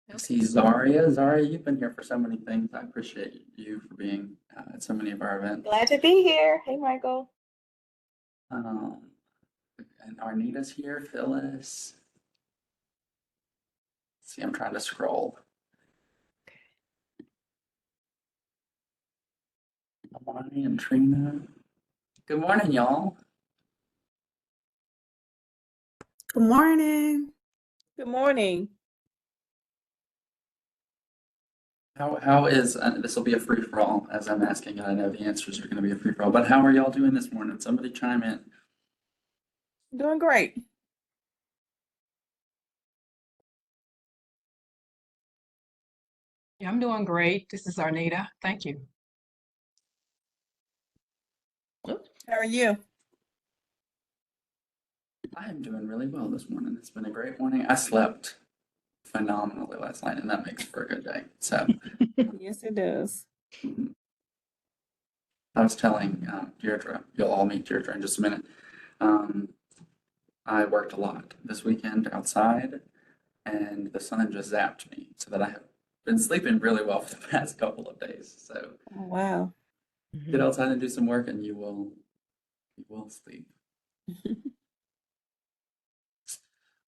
I Okay. see Zaria. Zaria, you've been here for so many things. I appreciate you for being at so many of our events. Glad to be here. Hey, Michael. Um, and Arnita's here, Phyllis. See, I'm trying to scroll. Amani and Trina. Good morning, y'all. Good morning. Good morning. How is this will be a free for all as I'm asking, and I know the answers are going to be a free for all. But how are y'all doing this morning? Somebody chime in. Doing great. Yeah, I'm doing great. This is Arnita. Thank you. How are you? I am doing really well this morning. It's been a great morning. I slept phenomenally last night, and that makes for a good day. So. Yes, it does. I was telling Deirdre, you'll all meet Deirdre in just a minute. Um, I worked a lot this weekend outside, and the sun just zapped me, so that I have been sleeping really well for the past couple of days. So Oh, wow. get outside and do some work, and you will sleep.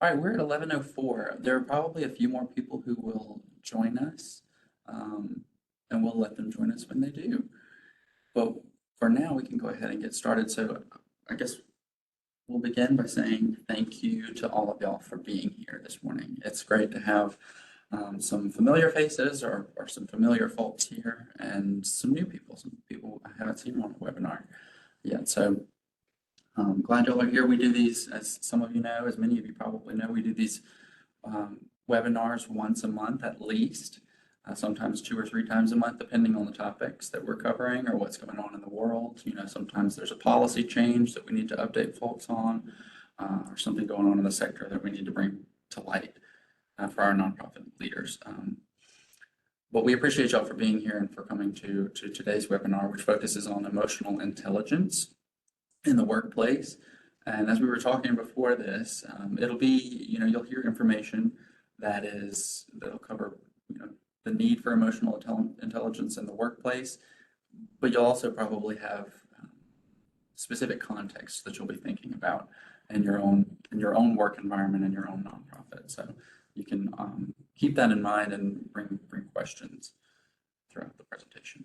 All right, we're at 11:04. There are probably a few more people who will join us, um, and we'll let them join us when they do. But for now, we can go ahead and get started. So I guess we'll begin by saying thank you to all of y'all for being here this morning. It's great to have some familiar faces or some familiar folks here and some people I haven't seen on the webinar yet. So glad y'all are here. We do these, as some of you know, as many of you probably know, we do these webinars once a month at least. Sometimes 2 or 3 times a month, depending on the topics that we're covering or what's going on in the world. You know, sometimes there's a policy change that we need to update folks on, or something going on in the sector that we need to bring to light for our nonprofit leaders. But we appreciate y'all for being here and for coming to today's webinar, which focuses on emotional intelligence in the workplace. And as we were talking before this, it'll be, you'll hear information that'll cover, the need for emotional intelligence in the workplace, but you'll also probably have specific context that you'll be thinking about in your own work environment and your own nonprofit. So you can keep that in mind and bring questions throughout the presentation.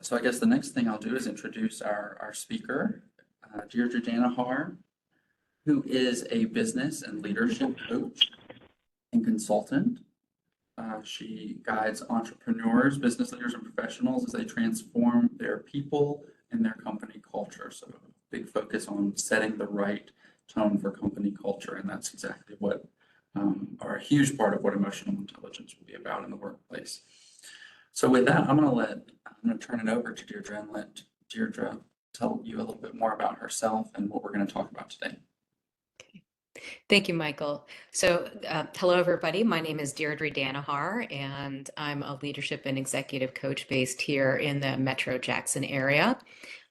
So I guess the next thing I'll do is introduce our speaker, Deirdre Danahar, who is a business and leadership coach and consultant. She guides entrepreneurs, business leaders, and professionals as they transform their people and their company culture. So big focus on setting the right tone for company culture, and that's exactly what, or a huge part of what emotional intelligence will be about in the workplace. So with that, I'm going to turn it over to Deirdre and let Deirdre tell you a little bit more about herself and what we're going to talk about today. Thank you, Michael. So, hello, everybody. My name is Deirdre Danahar, and I'm a leadership and executive coach based here in the Metro Jackson area.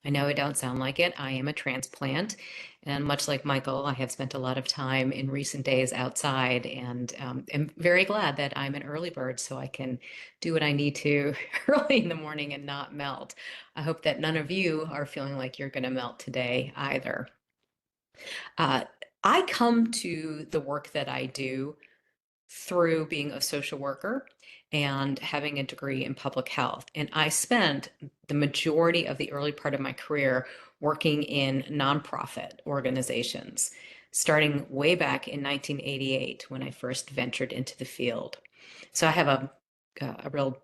I know I don't sound like it. I am a transplant. And much like Michael, I have spent a lot of time in recent days outside and am very glad that I'm an early bird so I can do what I need to early in the morning and not melt. I hope that none of you are feeling like you're going to melt today either. I come to the work that I do through being a social worker and having a degree in public health. And I spent the majority of the early part of my career working in nonprofit organizations, starting way back in 1988 when I first ventured into the field. So I have a real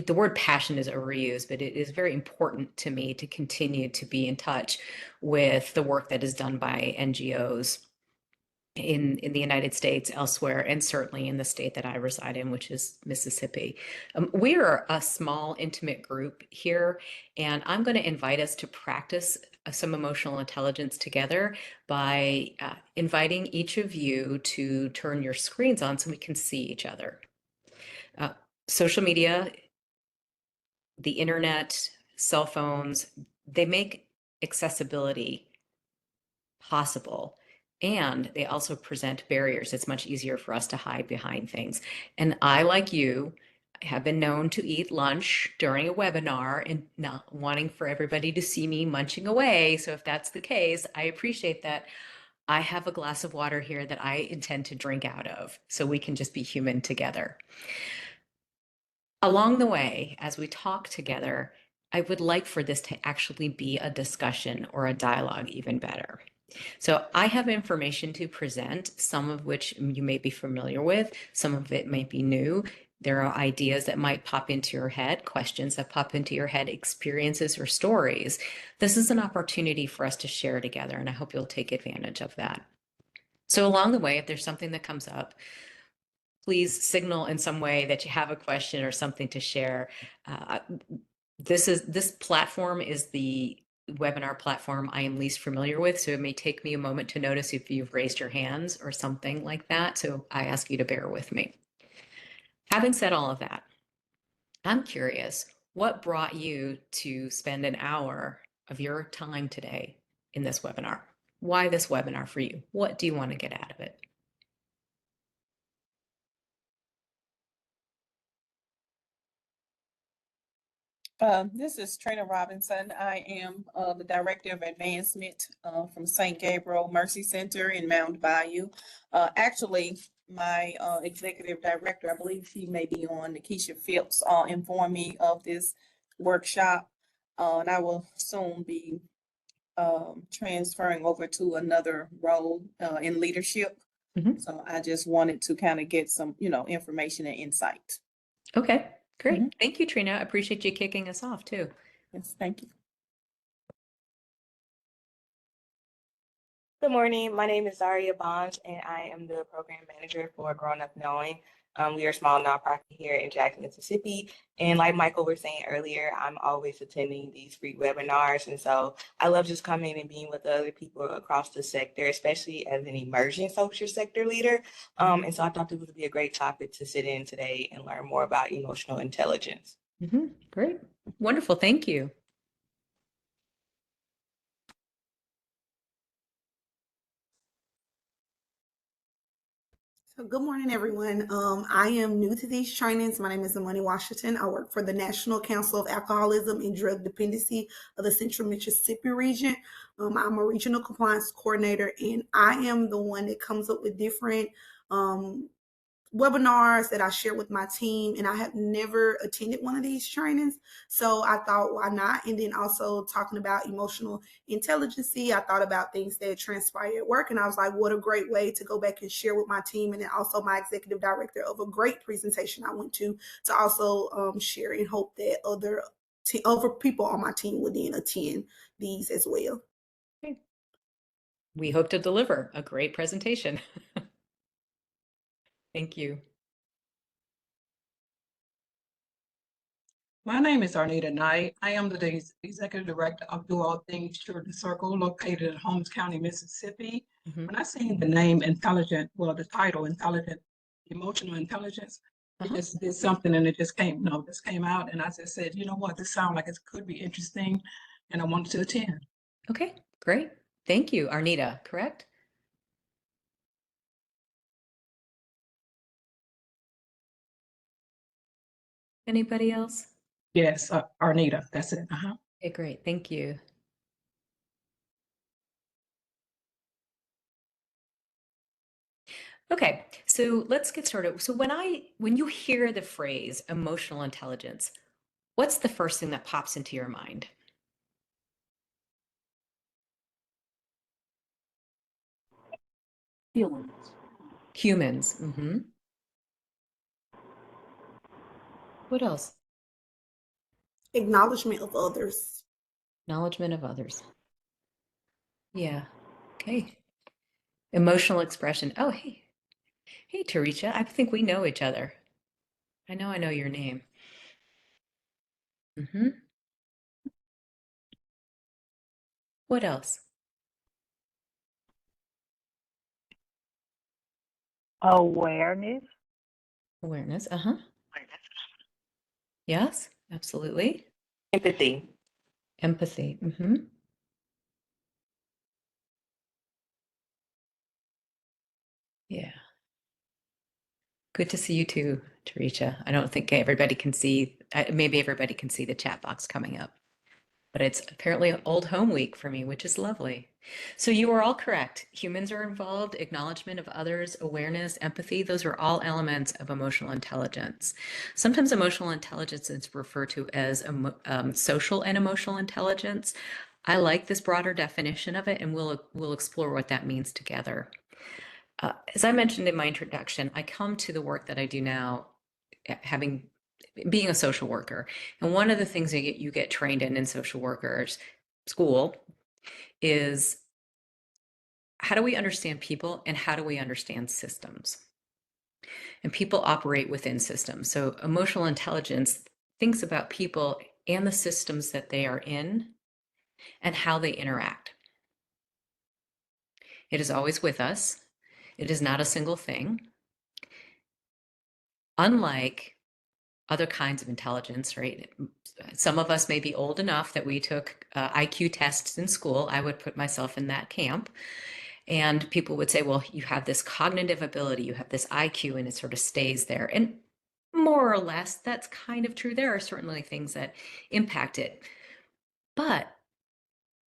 the word passion is overused, but it is very important to me to continue to be in touch with the work that is done by NGOs in the United States, elsewhere, and certainly in the state that I reside in, which is Mississippi. We are a small, intimate group here, and I'm going to invite us to practice some emotional intelligence together by inviting each of you to turn your screens on so we can see each other. Social media, the internet, cell phones, they make accessibility possible. and they also present barriers. It's much easier for us to hide behind things. And I, like you, have been known to eat lunch during a webinar and not wanting for everybody to see me munching away. So if that's the case, I appreciate that. I have a glass of water here that I intend to drink out of, so we can just be human together. Along the way, as we talk together, I would like for this to actually be a discussion or a dialogue even better. So I have information to present, some of which you may be familiar with, some of it might be new. There are ideas that might pop into your head, questions that pop into your head, experiences or stories. This is an opportunity for us to share together, and I hope you'll take advantage of that. So along the way, if there's something that comes up, please signal in some way that you have a question or something to share. This platform is the webinar platform I am least familiar with, so it may take me a moment to notice if you've raised your hands or something like that. So I ask you to bear with me. Having said all of that, I'm curious, what brought you to spend an hour of your time today in this webinar? Why this webinar for you? What do you want to get out of it? This is Trina Robinson. I am the Director of Advancement from St. Gabriel Mercy Center in Mount Bayou. Actually, my Executive Director, I believe she may be on, Keisha Phipps, informed me of this workshop. And I will soon be transferring over to another role in leadership. Mhm. So I just wanted to kind of get some, information and insight. Okay, great. Mhm. Thank you, Trina. I appreciate you kicking us off too. Yes, thank you. Good morning. My name is Zaria Bonds, and I am the program manager for Grown Up Knowing. We are a small nonprofit here in Jackson, Mississippi. And like Michael was saying earlier, I'm always attending these free webinars. And so I love just coming and being with other people across the sector, especially as an emerging social sector leader. And so I thought this would be a great topic to sit in today and learn more about emotional intelligence. Great. Wonderful. Thank you. So good morning, everyone. I am new to these trainings. My name is Amani Washington. I work for the National Council of Alcoholism and Drug Dependency of the Central Mississippi region. I'm a regional compliance coordinator, and I am the one that comes up with different webinars that I share with my team, and I have never attended one of these trainings. So I thought, why not? And then also talking about emotional intelligence, I thought about things that transpire at work, and I was like, what a great way to go back and share with my team, and then also my executive director of a great presentation I went to also share, and hope that other people on my team would then attend these as well. We hope to deliver a great presentation. Thank you. My name is Arnita Knight. I am the Executive Director of Do All Things Children's Circle located in Holmes County, Mississippi. Mhm. When I seen the name intelligent, well, the title intelligent, emotional intelligence, it just did something and it just came, this came out and I just said, you know what, this sounds like it could be interesting and I wanted to attend. Okay, great. Thank you, Arnita, correct? Anybody else? Yes, Arnita, that's it. Okay, great. Thank you. Okay, so let's get started. So when you hear the phrase emotional intelligence, what's the first thing that pops into your mind? Feelings. Humans. What else? Acknowledgement of others. Acknowledgement of others. Yeah. Okay. Emotional expression. Oh, hey. Hey, Tarisha. I think we know each other. I know your name. What else? Awareness. Awareness. Yes, absolutely. Empathy. Empathy. Yeah. Good to see you too, Teresa. I don't think everybody can see, maybe everybody can see the chat box coming up, but it's apparently Old Home Week for me, which is lovely. So you are all correct. Humans are involved, acknowledgement of others, awareness, empathy, those are all elements of emotional intelligence. Sometimes emotional intelligence is referred to as social and emotional intelligence. I like this broader definition of it, and we'll explore what that means together. As I mentioned in my introduction, I come to the work that I do now being a social worker. And one of the things that you get trained in social workers school is how do we understand people and how do we understand systems? And people operate within systems. So emotional intelligence thinks about people and the systems that they are in and how they interact. It is always with us. It is not a single thing. Unlike other kinds of intelligence, right? Some of us may be old enough that we took IQ tests in school. I would put myself in that camp. And people would say, well, you have this cognitive ability, you have this IQ, and it sort of stays there. And more or less, that's kind of true. There are certainly things that impact it. But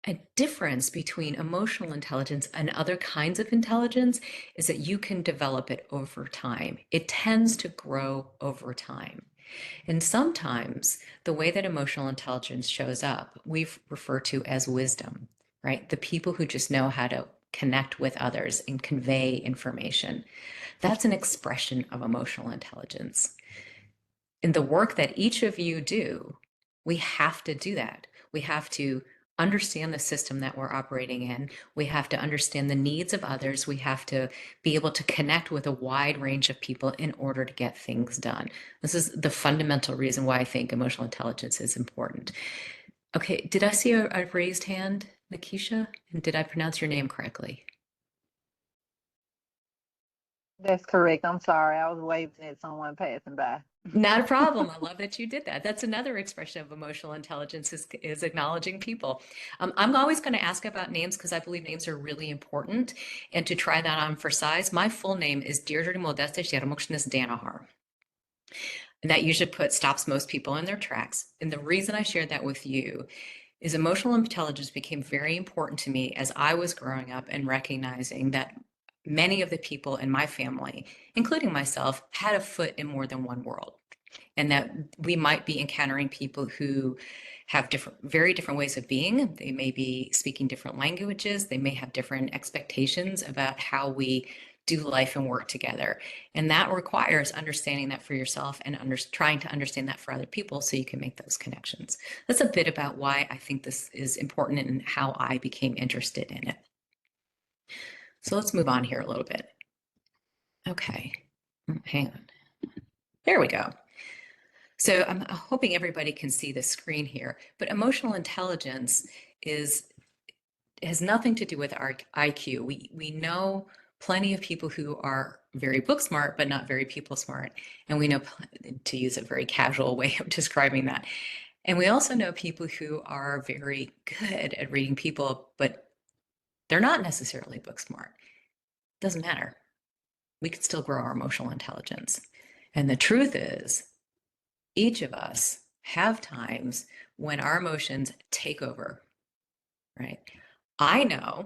a difference between emotional intelligence and other kinds of intelligence is that you can develop it over time. It tends to grow over time. And sometimes the way that emotional intelligence shows up, we refer to as wisdom, right? The people who just know how to connect with others and convey information. That's an expression of emotional intelligence. In the work that each of you do, we have to do that. We have to understand the system that we're operating in. We have to understand the needs of others. We have to be able to connect with a wide range of people in order to get things done. This is the fundamental reason why I think emotional intelligence is important. Okay, did I see a raised hand, Nikisha? And did I pronounce your name correctly? That's correct. I'm sorry. I was waving at someone passing by. Not a problem. I love that you did that. That's another expression of emotional intelligence is acknowledging people. I'm always going to ask about names because I believe names are really important. And to try that on for size, my full name is Deirdre Modeste Sheramukshness Danahar. And that usually stops most people in their tracks. And the reason I shared that with you is emotional intelligence became very important to me as I was growing up and recognizing that many of the people in my family, including myself, had a foot in more than one world. And that we might be encountering people who have very different ways of being. They may be speaking different languages. They may have different expectations about how we do life and work together. And that requires understanding that for yourself and trying to understand that for other people so you can make those connections. That's a bit about why I think this is important and how I became interested in it. So let's move on here a little bit. Okay, hang on. There we go. So I'm hoping everybody can see the screen here, but emotional intelligence has nothing to do with our IQ. We know plenty of people who are very book smart, but not very people smart. And we know, to use a very casual way of describing that. And we also know people who are very good at reading people, but they're not necessarily book smart. Doesn't matter. We can still grow our emotional intelligence. And the truth is, each of us have times when our emotions take over, right? I know,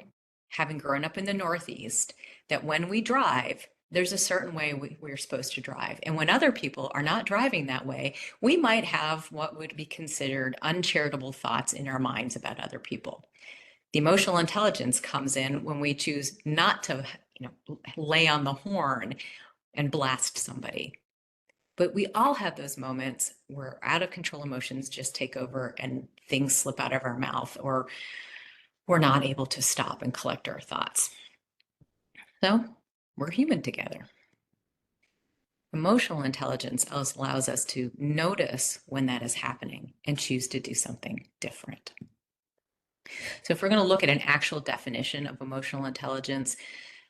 having grown up in the Northeast, that when we drive, there's a certain way we're supposed to drive. And when other people are not driving that way, we might have what would be considered uncharitable thoughts in our minds about other people. The emotional intelligence comes in when we choose not to, lay on the horn and blast somebody. But we all have those moments where out of control emotions just take over and things slip out of our mouth, or we're not able to stop and collect our thoughts. So we're human together. Emotional intelligence allows us to notice when that is happening and choose to do something different. So if we're going to look at an actual definition of emotional intelligence,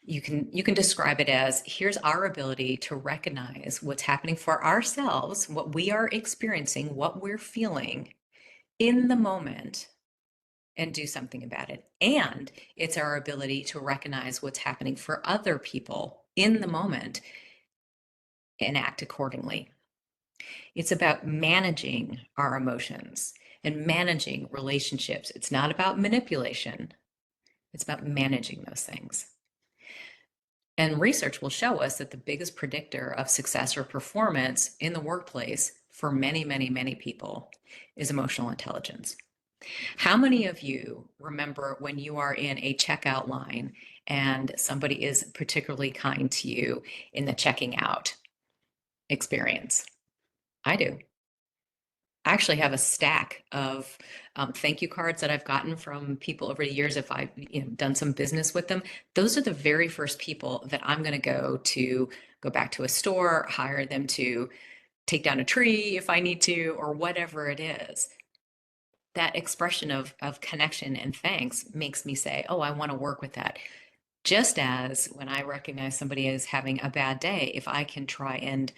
you can describe it as, here's our ability to recognize what's happening for ourselves, what we are experiencing, what we're feeling in the moment, and do something about it. And it's our ability to recognize what's happening for other people in the moment and act accordingly. It's about managing our emotions and managing relationships. It's not about manipulation. It's about managing those things. And research will show us that the biggest predictor of success or performance in the workplace for many, many, many people is emotional intelligence. How many of you remember when you are in a checkout line and somebody is particularly kind to you in the checking out experience? I do. I actually have a stack of thank you cards that I've gotten from people over the years. If I've done some business with them, those are the very first people that I'm going to go back to a store, hire them to take down a tree if I need to, or whatever it is. That expression of connection and thanks makes me say, oh, I want to work with that. Just as when I recognize somebody is having a bad day, if I can try and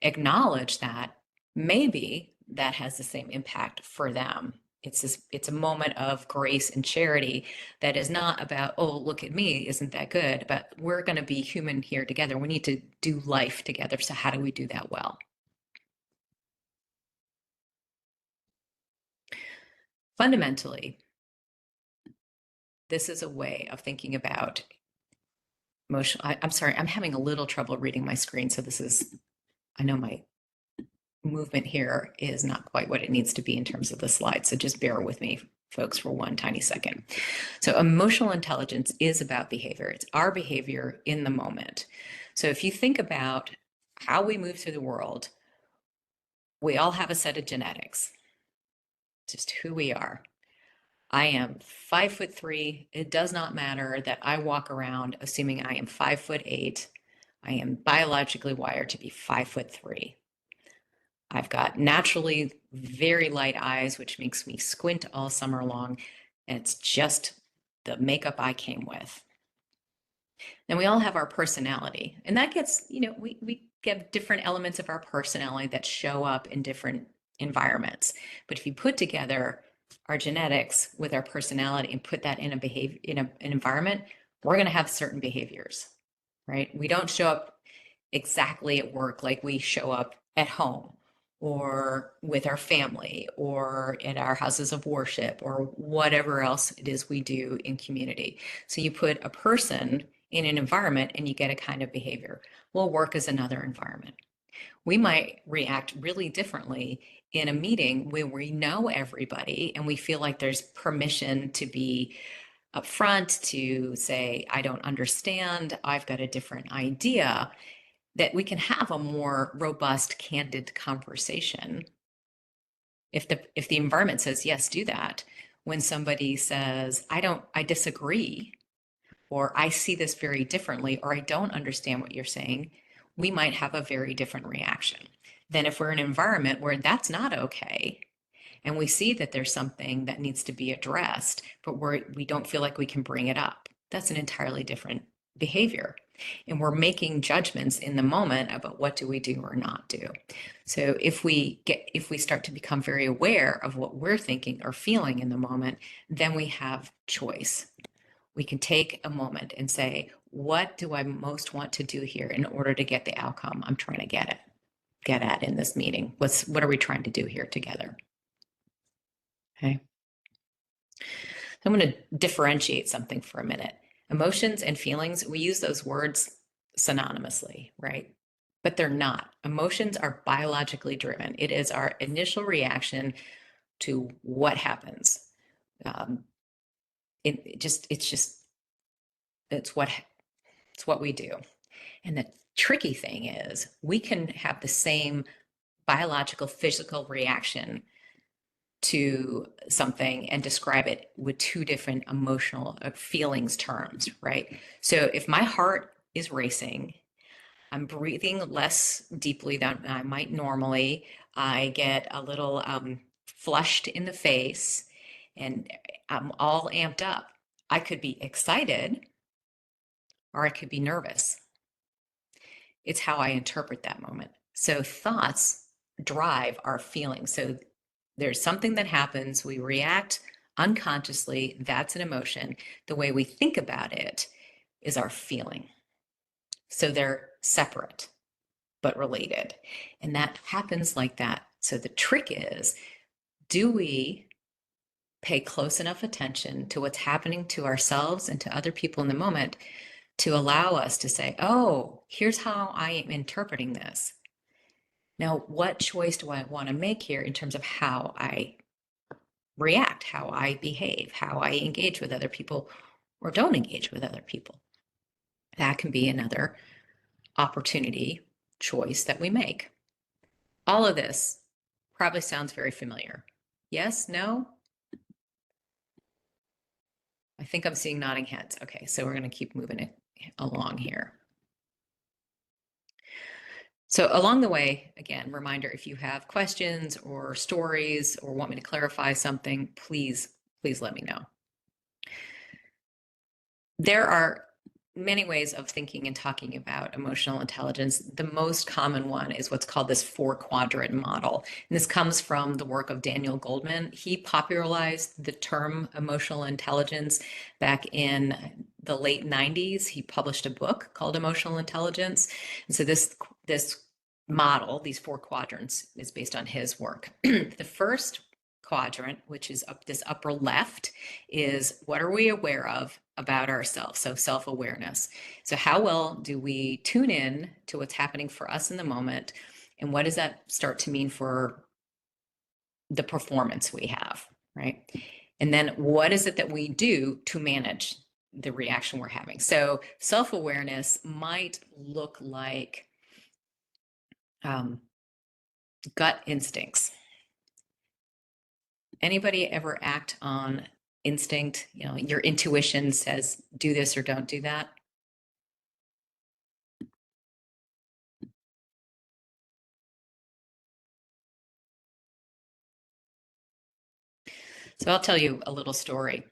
acknowledge that, maybe that has the same impact for them. It's a moment of grace and charity that is not about, oh, look at me, isn't that good? But we're going to be human here together. We need to do life together. So how do we do that well? Fundamentally, this is a way of thinking about emotional. I'm sorry, I'm having a little trouble reading my screen. So I know my movement here is not quite what it needs to be in terms of the slide. So just bear with me, folks, for one tiny second. So emotional intelligence is about behavior. It's our behavior in the moment. So if you think about how we move through the world, we all have a set of genetics, just who we are. I am 5'3". It does not matter that I walk around assuming I am 5'8". I am biologically wired to be 5'3". I've got naturally very light eyes, which makes me squint all summer long. And it's just the makeup I came with. And we all have our personality. And that gets, we get different elements of our personality that show up in different environments. But if you put together our genetics with our personality and put that in a behavior, in an environment, we're going to have certain behaviors, right? We don't show up exactly at work like we show up at home or with our family or at our houses of worship or whatever else it is we do in community. So you put a person in an environment and you get a kind of behavior. Well, work is another environment. We might react really differently in a meeting where we know everybody and we feel like there's permission to be upfront, to say, I don't understand, I've got a different idea, that we can have a more robust, candid conversation. If the environment says, yes, do that. When somebody says, I disagree, or I see this very differently, or I don't understand what you're saying, we might have a very different reaction than if we're in an environment where that's not okay. And we see that there's something that needs to be addressed, but we don't feel like we can bring it up. That's an entirely different behavior. And we're making judgments in the moment about what do we do or not do. So if we start to become very aware of what we're thinking or feeling in the moment, then we have choice. We can take a moment and say, what do I most want to do here in order to get the outcome I'm trying to get at in this meeting? What are we trying to do here together? Okay. I'm going to differentiate something for a minute. Emotions and feelings, we use those words synonymously, right? But they're not. Emotions are biologically driven. It is our initial reaction to what happens. It's what we do. And the tricky thing is we can have the same biological, physical reaction to something and describe it with two different emotional feelings terms, right? So if my heart is racing, I'm breathing less deeply than I might normally, I get a little flushed in the face, and I'm all amped up. I could be excited or I could be nervous. It's how I interpret that moment. So thoughts drive our feelings. So there's something that happens, we react unconsciously, that's an emotion. The way we think about it is our feeling. So they're separate but related. And that happens like that. So the trick is, do we pay close enough attention to what's happening to ourselves and to other people in the moment to allow us to say, oh, here's how I am interpreting this. Now, what choice do I want to make here in terms of how I react, how I behave, how I engage with other people or don't engage with other people? That can be another opportunity choice that we make. All of this probably sounds very familiar. Yes, no? I think I'm seeing nodding heads. Okay, so we're going to keep moving it along here. So along the way, again, reminder, if you have questions or stories or want me to clarify something, please let me know. There are many ways of thinking and talking about emotional intelligence. The most common one is what's called this 4-quadrant model. And this comes from the work of Daniel Goldman. He popularized the term emotional intelligence back in the late 90s. He published a book called Emotional Intelligence. And so this model, these 4 quadrants, is based on his work. The first quadrant, which is up this upper left, is what are we aware of about ourselves? So self-awareness. So how well do we tune in to what's happening for us in the moment? And what does that start to mean for the performance we have, right? And then what is it that we do to manage the reaction we're having? So self-awareness might look like gut instincts. Anybody ever act on instinct? You know, your intuition says do this or don't do that. So I'll tell you a little story.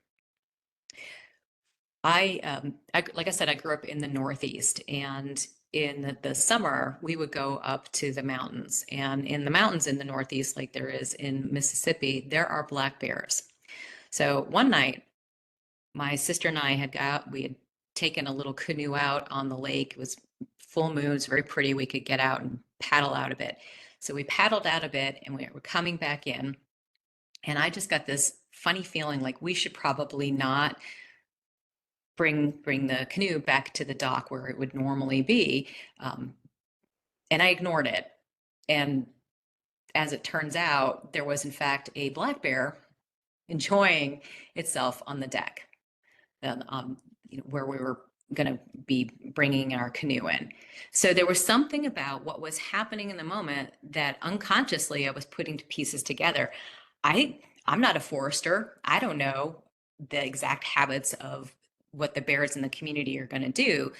Like I said, I grew up in the Northeast, and in the summer, we would go up to the mountains. And in the mountains in the Northeast, like there is in Mississippi, there are black bears. So one night, my sister and I we had taken a little canoe out on the lake. It was full moon, it was very pretty. We could get out and paddle out a bit. So we paddled out a bit and we were coming back in. And I just got this funny feeling like we should probably not bring the canoe back to the dock where it would normally be. And I ignored it. And as it turns out, there was in fact a black bear enjoying itself on the deck, where we were going to be bringing our canoe in. So there was something about what was happening in the moment that unconsciously I was putting pieces together. I'm not a forester. I don't know the exact habits of what the bears in the community are going to do,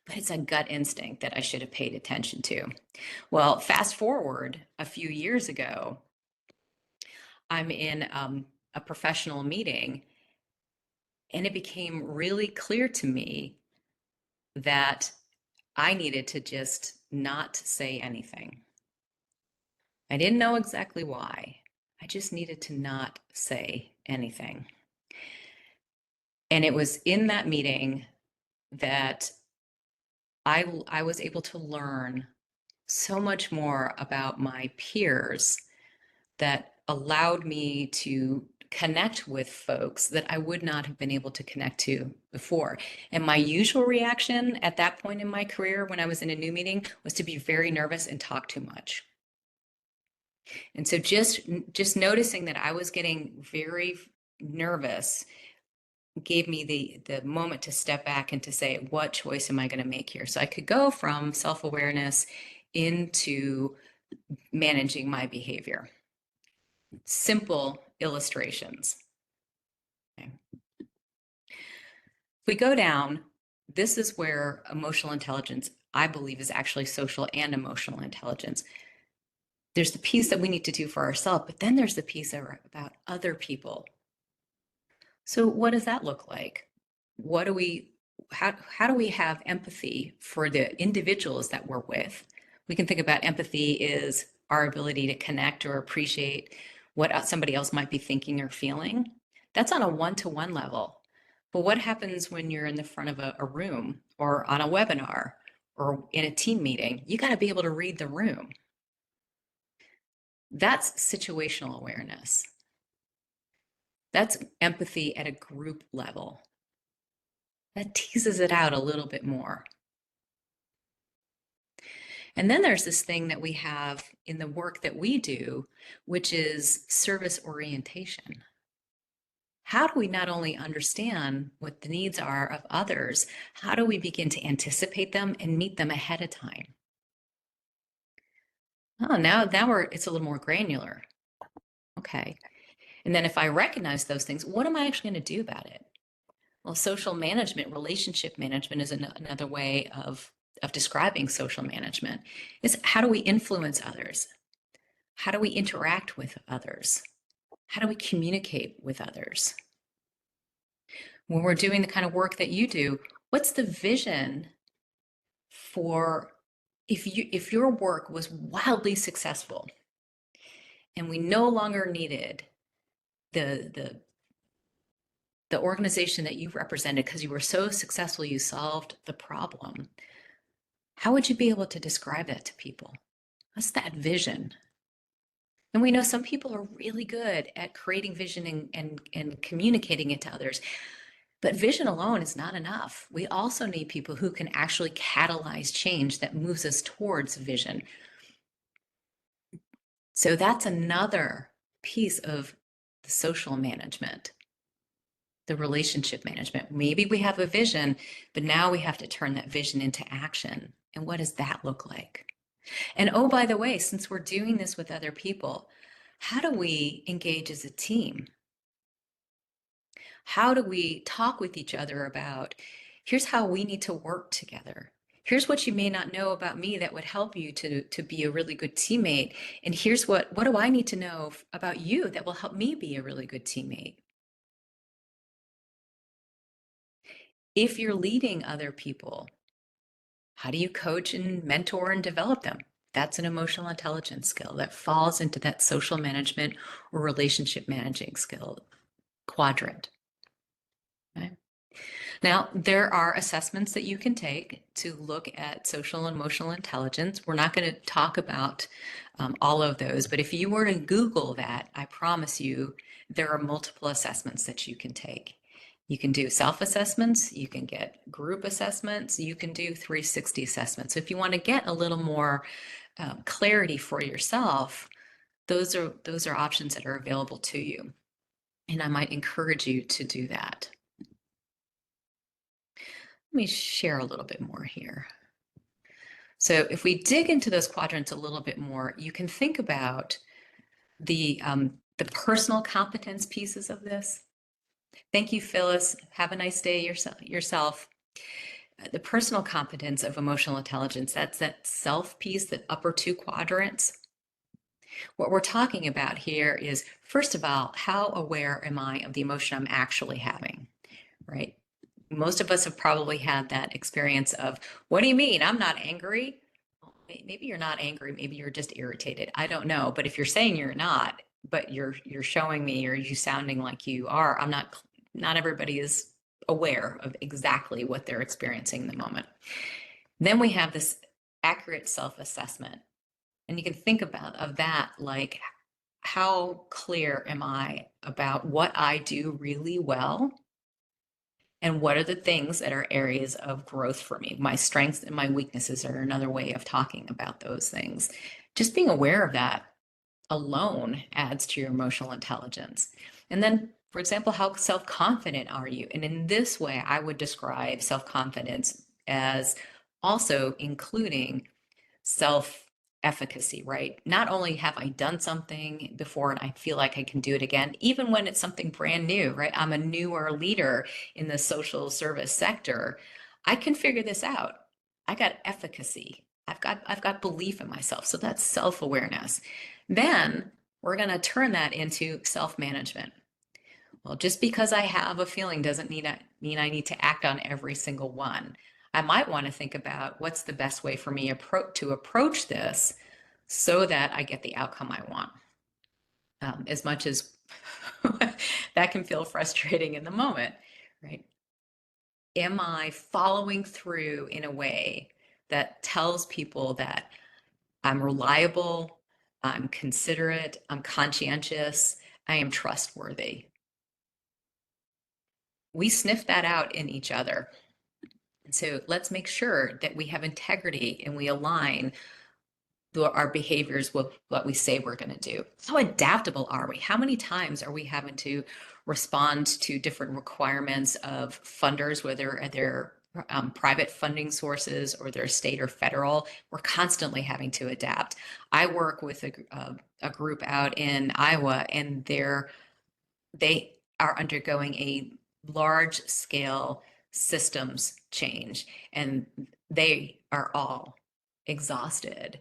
but it's a gut instinct that I should have paid attention to. Well, fast forward a few years ago, I'm in a professional meeting, and it became really clear to me that I needed to just not say anything. I didn't know exactly why. I just needed to not say anything. And it was in that meeting that I was able to learn so much more about my peers that allowed me to connect with folks that I would not have been able to connect to before. And my usual reaction at that point in my career when I was in a new meeting was to be very nervous and talk too much. And so just noticing that I was getting very nervous gave me the moment to step back and to say, what choice am I going to make here? So I could go from self-awareness into managing my behavior. Simple illustrations. Okay. If we go down, this is where emotional intelligence, I believe, is actually social and emotional intelligence. There's the piece that we need to do for ourselves, but then there's the piece about other people. So what does that look like? How do we have empathy for the individuals that we're with? We can think about empathy is our ability to connect or appreciate what somebody else might be thinking or feeling. That's on a one-to-one level. But what happens when you're in the front of a room or on a webinar or in a team meeting, you got to be able to read the room. That's situational awareness. That's empathy at a group level. That teases it out a little bit more. And then there's this thing that we have in the work that we do, which is service orientation. How do we not only understand what the needs are of others, how do we begin to anticipate them and meet them ahead of time? Oh, now it's a little more granular. Okay. And then if I recognize those things, what am I actually going to do about it? Well, social management, relationship management is another way of describing social management, is how do we influence others? How do we interact with others? How do we communicate with others? When we're doing the kind of work that you do, what's the vision for if your work was wildly successful and we no longer needed the organization that you represented because you were so successful, you solved the problem. How would you be able to describe that to people? What's that vision? And we know some people are really good at creating vision and communicating it to others. But vision alone is not enough. We also need people who can actually catalyze change that moves us towards vision. So that's another piece of the social management, the relationship management. Maybe we have a vision, but now we have to turn that vision into action. And what does that look like? And oh, by the way, since we're doing this with other people, how do we engage as a team? How do we talk with each other about, here's how we need to work together. Here's what you may not know about me that would help you to be a really good teammate. And here's what do I need to know about you that will help me be a really good teammate? If you're leading other people, how do you coach and mentor and develop them? That's an emotional intelligence skill that falls into that social management or relationship managing skill quadrant. Okay? Now, there are assessments that you can take to look at social and emotional intelligence. We're not going to talk about all of those, but if you were to Google that, I promise you there are multiple assessments that you can take. You can do self-assessments, you can get group assessments, you can do 360 assessments. So if you want to get a little more clarity for yourself, those are options that are available to you. And I might encourage you to do that. Let me share a little bit more here. So if we dig into those quadrants a little bit more, you can think about the personal competence pieces of this. Thank you, Phyllis. Have a nice day yourself. The personal competence of emotional intelligence, that's that self piece, the upper two quadrants. What we're talking about here is, first of all, how aware am I of the emotion I'm actually having, right? Most of us have probably had that experience of, what do you mean? I'm not angry. Maybe you're not angry. Maybe you're just irritated. I don't know. But if you're saying you're not, but you're showing me or you sounding like you are, not everybody is aware of exactly what they're experiencing in the moment. Then we have this accurate self-assessment. And you can think of that like, how clear am I about what I do really well? And what are the things that are areas of growth for me? My strengths and my weaknesses are another way of talking about those things. Just being aware of that alone adds to your emotional intelligence. And then, for example, how self-confident are you? And in this way, I would describe self-confidence as also including self-efficacy, right? Not only have I done something before and I feel like I can do it again, even when it's something brand new, right? I'm a newer leader in the social service sector. I can figure this out. I got efficacy. I've got belief in myself. So that's self-awareness. Then we're going to turn that into self-management. Well, just because I have a feeling doesn't mean I need to act on every single one. I might want to think about what's the best way for me to approach this so that I get the outcome I want. As much as that can feel frustrating in the moment, right? Am I following through in a way that tells people that I'm reliable, I'm considerate, I'm conscientious, I am trustworthy. We sniff that out in each other. And so let's make sure that we have integrity and we align our behaviors with what we say we're going to do. How adaptable are we? How many times are we having to respond to different requirements of funders, whether they're private funding sources or they're state or federal? We're constantly having to adapt. I work with a group out in Iowa, and they are undergoing a large scale systems change, and they are all exhausted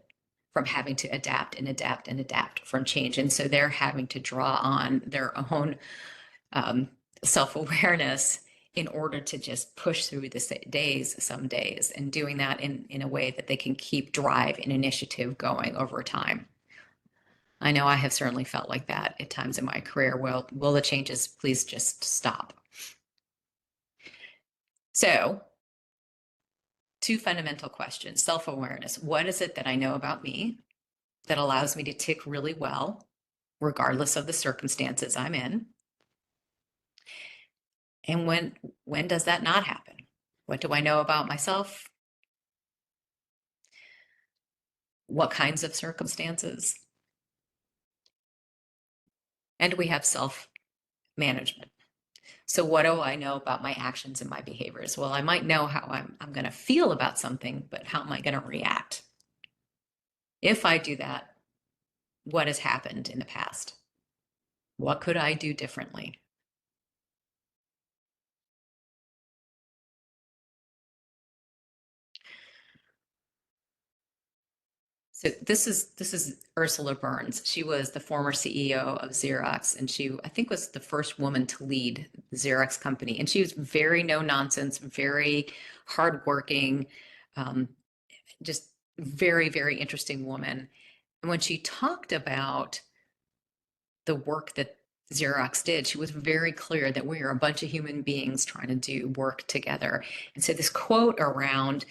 from having to adapt and adapt and adapt from change. And so they're having to draw on their own self-awareness in order to just push through the days, some days, and doing that in a way that they can keep drive and initiative going over time. I know I have certainly felt like that at times in my career. Well, will the changes please just stop? So, two fundamental questions. Self-awareness. What is it that I know about me that allows me to tick really well, regardless of the circumstances I'm in? And when does that not happen? What do I know about myself? What kinds of circumstances? And we have self-management. So what do I know about my actions and my behaviors? Well, I might know how I'm going to feel about something, but how am I going to react? If I do that, what has happened in the past? What could I do differently? So this is Ursula Burns. She was the former CEO of Xerox, and she, I think, was the first woman to lead the Xerox company. And she was very no nonsense, very hardworking, just very, very interesting woman. And when she talked about the work that Xerox did, she was very clear that we are a bunch of human beings trying to do work together. And so this quote around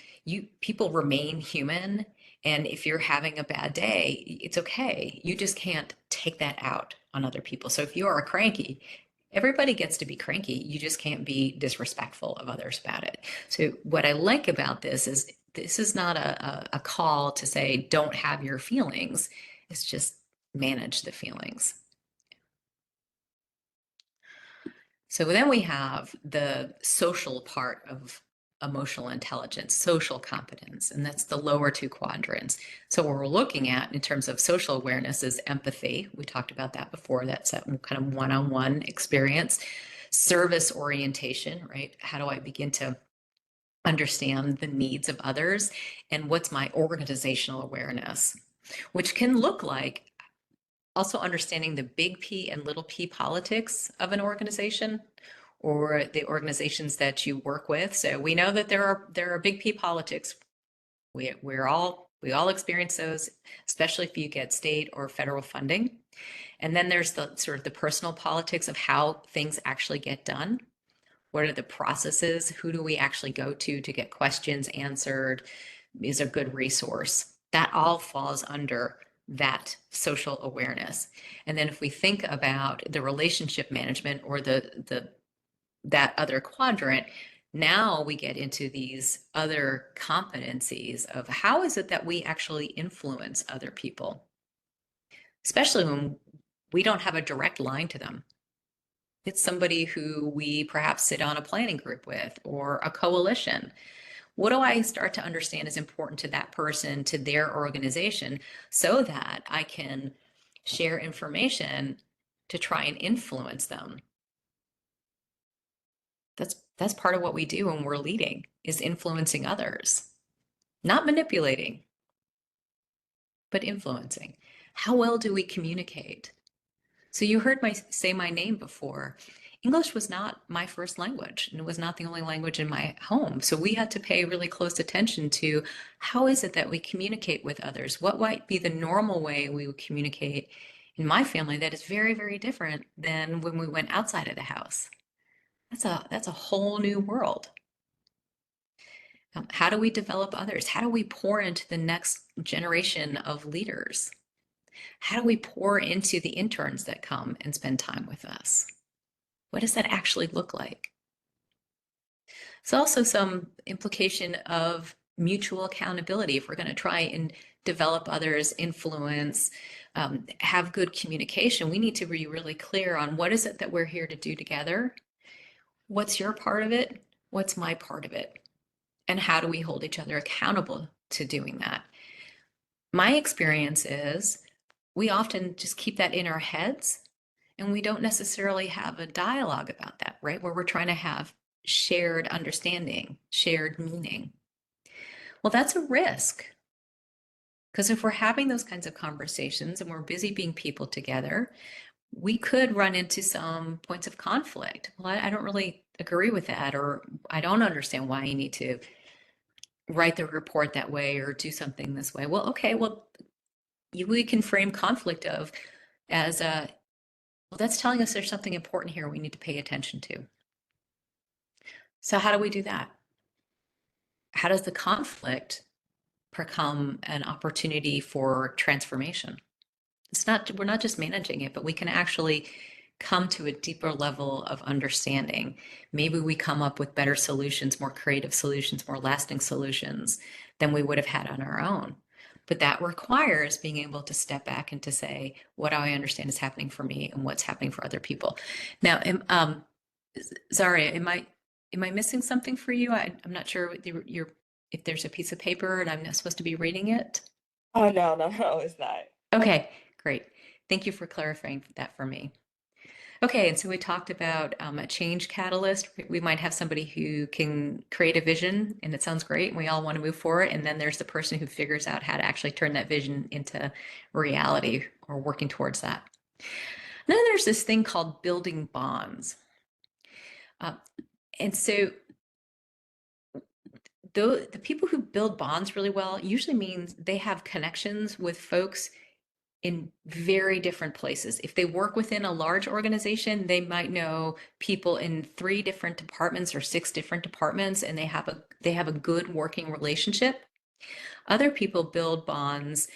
people remain human, and if you're having a bad day, it's okay. You just can't take that out on other people. So if you are cranky, everybody gets to be cranky. You just can't be disrespectful of others about it. So what I like about this is not a call to say don't have your feelings. It's just manage the feelings. So then we have the social part of emotional intelligence, social competence, and that's the lower two quadrants. So what we're looking at in terms of social awareness is empathy. We talked about that before. That's a kind of one-on-one experience. Service orientation, right? How do I begin to understand the needs of others? And what's my organizational awareness, which can look like also understanding the big P and little p politics of an organization or the organizations that you work with. So we know that there are big P politics. We all experience those, especially if you get state or federal funding. And then there's the sort of the personal politics of how things actually get done. What are the processes? Who do we actually go to get questions answered? Is a good resource. That all falls under that social awareness. And then if we think about the relationship management or that other quadrant, now we get into these other competencies of how is it that we actually influence other people, especially when we don't have a direct line to them. It's somebody who we perhaps sit on a planning group with or a coalition. What do I start to understand is important to that person, to their organization, so that I can share information to try and influence them? That's part of what we do when we're leading, is influencing others. Not manipulating, but influencing. How well do we communicate? So you heard me say my name before. English was not my first language, and it was not the only language in my home. So we had to pay really close attention to how is it that we communicate with others? What might be the normal way we would communicate in my family that is very, very different than when we went outside of the house? That's a whole new world. How do we develop others? How do we pour into the next generation of leaders? How do we pour into the interns that come and spend time with us? What does that actually look like? It's also some implication of mutual accountability. If we're going to try and develop others, influence, have good communication, we need to be really clear on what is it that we're here to do together? What's your part of it? What's my part of it? And how do we hold each other accountable to doing that? My experience is we often just keep that in our heads and we don't necessarily have a dialogue about that, right? Where we're trying to have shared understanding, shared meaning. Well, that's a risk. Because if we're having those kinds of conversations and we're busy being people together, we could run into some points of conflict. Well, I don't really agree with that, or I don't understand why you need to write the report that way or do something this way. Well, okay, well, we can frame conflict of as a, well, that's telling us there's something important here we need to pay attention to. So how do we do that? How does the conflict become an opportunity for transformation? We're not just managing it, but we can actually come to a deeper level of understanding. Maybe we come up with better solutions, more creative solutions, more lasting solutions than we would have had on our own. But that requires being able to step back and to say, what do I understand is happening for me and what's happening for other people? Now, Zaria, am I missing something for you? I'm not sure what if there's a piece of paper and I'm not supposed to be reading it. Oh, no, no, no, it's not. Okay, great. Thank you for clarifying that for me. Okay, and so we talked about a change catalyst. We might have somebody who can create a vision, and it sounds great, and we all want to move forward. And then there's the person who figures out how to actually turn that vision into reality or working towards that. And then there's this thing called building bonds. And so the people who build bonds really well usually means they have connections with folks in very different places. If they work within a large organization, they might know people in 3 different departments or 6 different departments, and they have a good working relationship. Other people build bonds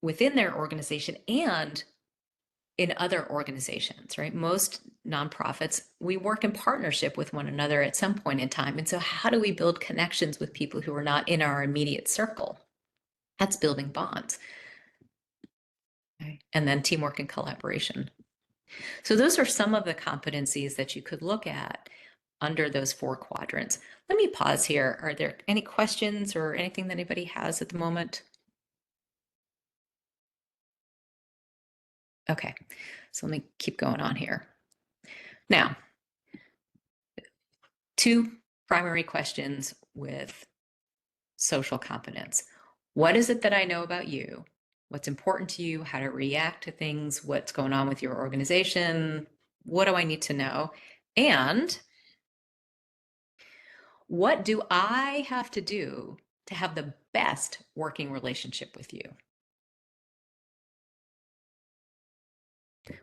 within their organization and in other organizations, right? Most nonprofits, we work in partnership with one another at some point in time. And so how do we build connections with people who are not in our immediate circle? That's building bonds. Okay. And then teamwork and collaboration. So those are some of the competencies that you could look at under those 4 quadrants. Let me pause here. Are there any questions or anything that anybody has at the moment? Okay, so let me keep going on here. Now, 2 primary questions with social competence. What is it that I know about you? What's important to you? How to react to things? What's going on with your organization? What do I need to know? And what do I have to do to have the best working relationship with you?